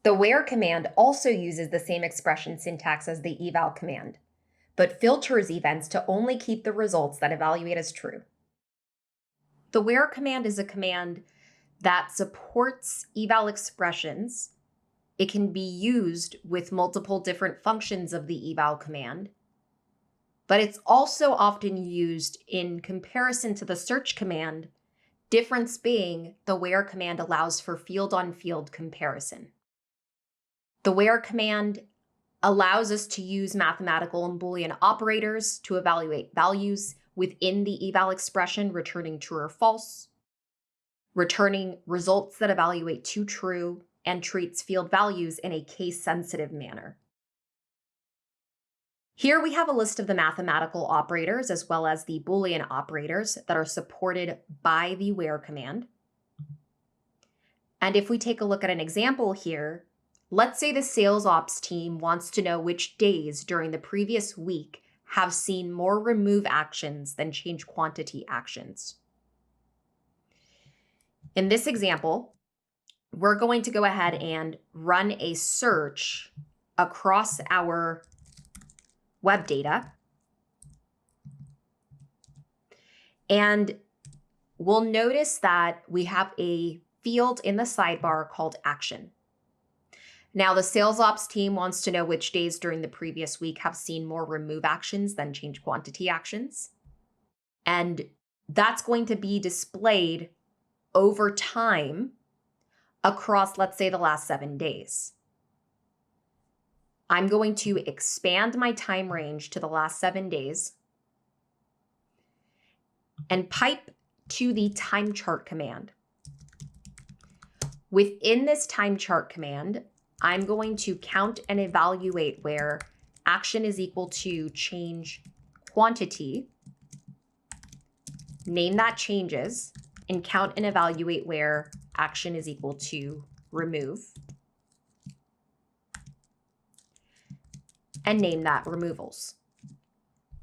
The where command also uses the same expression syntax as the eval command, but filters events to only keep the results that evaluate as true. The where command is a command that supports eval expressions. It can be used with multiple different functions of the eval command, but it's also often used in comparison to the search command, difference being the where command allows for field-on-field comparison. The where command allows us to use mathematical and Boolean operators to evaluate values within the eval expression, returning true or false, returning results that evaluate to true, and treats field values in a case-sensitive manner. Here we have a list of the mathematical operators as well as the Boolean operators that are supported by the where command. And if we take a look at an example here, let's say the sales ops team wants to know which days during the previous week have seen more remove actions than change quantity actions. In this example, we're going to go ahead and run a search across our web data. And we'll notice that we have a field in the sidebar called action. Now, the sales ops team wants to know which days during the previous week have seen more remove actions than change quantity actions. And that's going to be displayed over time across, let's say, the last 7 days. I'm going to expand my time range to the last 7 days and pipe to the time chart command. Within this time chart command, I'm going to count and evaluate where action is equal to change quantity, name that changes, and count and evaluate where action is equal to remove, and name that removals.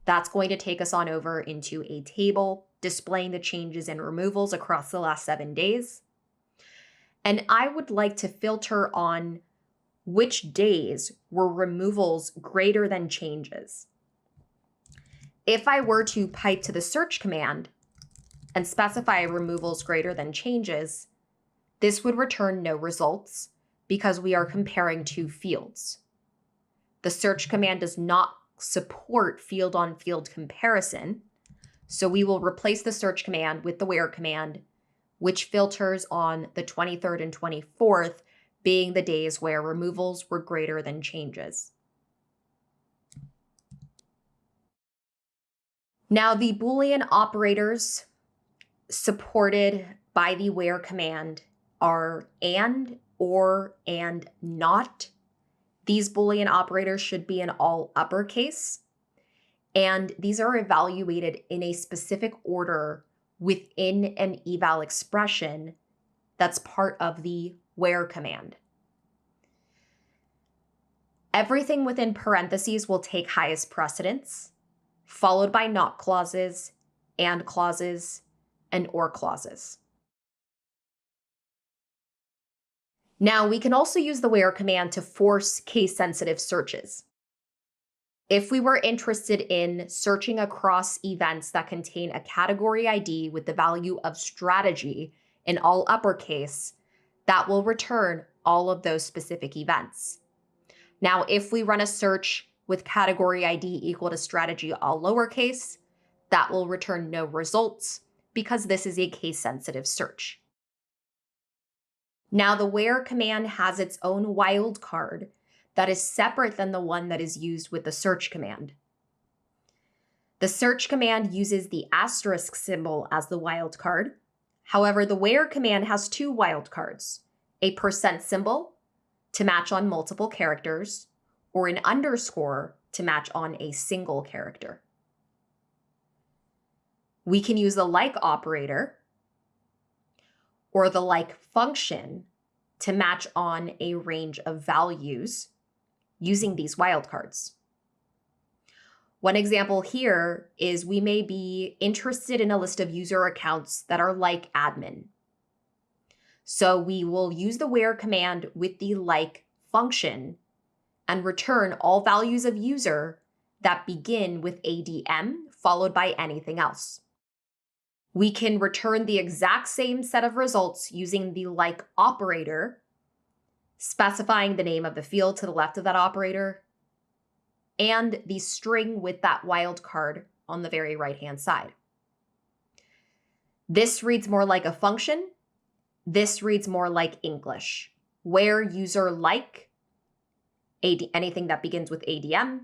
That's going to take us on over into a table displaying the changes and removals across the last 7 days. And I would like to filter on which days were removals greater than changes. If I were to pipe to the search command and specify removals greater than changes, this would return no results because we are comparing two fields. The search command does not support field-on-field comparison, so we will replace the search command with the where command, which filters on the 23rd and 24th being the days where removals were greater than changes. Now, the Boolean operators supported by the where command are and, or, and not. These Boolean operators should be in all uppercase, and these are evaluated in a specific order within an eval expression that's part of the where command. Everything within parentheses will take highest precedence, followed by not clauses, and clauses, and or clauses. Now, we can also use the where command to force case-sensitive searches. If we were interested in searching across events that contain a category ID with the value of strategy in all uppercase, that will return all of those specific events. Now, if we run a search with category ID equal to strategy all lowercase, that will return no results because this is a case-sensitive search. Now, the where command has its own wildcard that is separate than the one that is used with the search command. The search command uses the asterisk symbol as the wildcard. However, the where command has two wildcards, a % symbol to match on multiple characters, or an underscore to match on a single character. We can use the like operator or the like function to match on a range of values using these wildcards. One example here is we may be interested in a list of user accounts that are like admin. So we will use the where command with the like function and return all values of user that begin with ADM followed by anything else. We can return the exact same set of results using the like operator, specifying the name of the field to the left of that operator, and the string with that wildcard on the very right-hand side. This reads more like a function. This reads more like English, where user like anything that begins with ADM,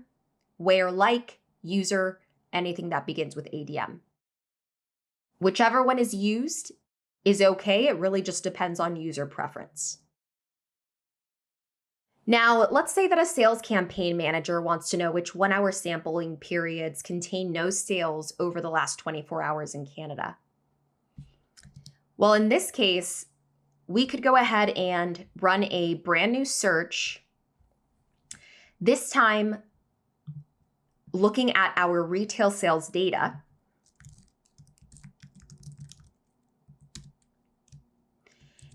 where like user anything that begins with ADM. Whichever one is used is okay. It really just depends on user preference. Now, let's say that a sales campaign manager wants to know which 1-hour sampling periods contain no sales over the last 24 hours in Canada. Well, in this case, we could go ahead and run a brand new search, this time looking at our retail sales data.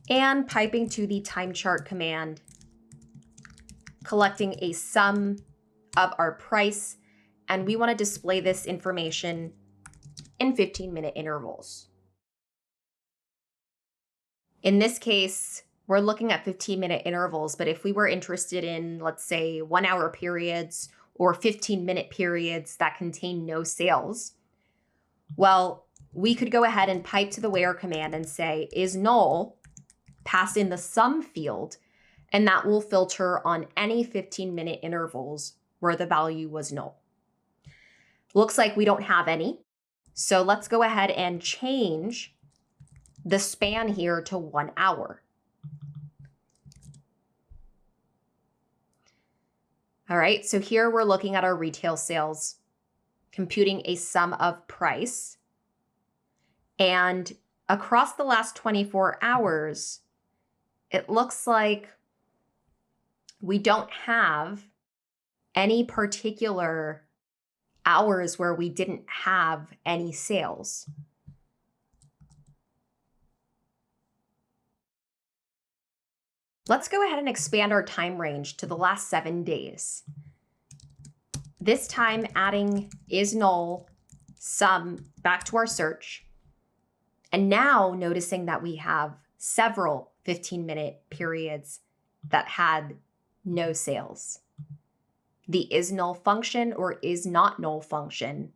And piping to the time chart command, collecting a sum of our price, and we want to display this information in 15-minute intervals. In this case, we're looking at 15-minute intervals, but if we were interested in, let's say, 1-hour periods or 15-minute periods that contain no sales, well, we could go ahead and pipe to the where command and say, is null, pass in the sum field, and that will filter on any 15-minute intervals where the value was null. Looks like we don't have any, so let's go ahead and change the span here to 1 hour. All right, so here we're looking at our retail sales, computing a sum of price, and across the last 24 hours, it looks like we don't have any particular hours where we didn't have any sales. Let's go ahead and expand our time range to the last 7 days. This time adding is null, sum back to our search. And now noticing that we have several 15-minute periods that had no sales. The is null function or is not null function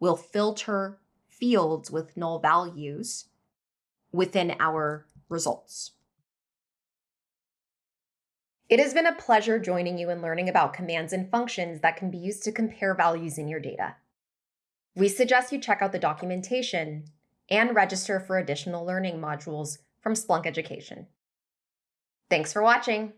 will filter fields with null values within our results. It has been a pleasure joining you and learning about commands and functions that can be used to compare values in your data. We suggest you check out the documentation and register for additional learning modules from Splunk Education. Thanks for watching.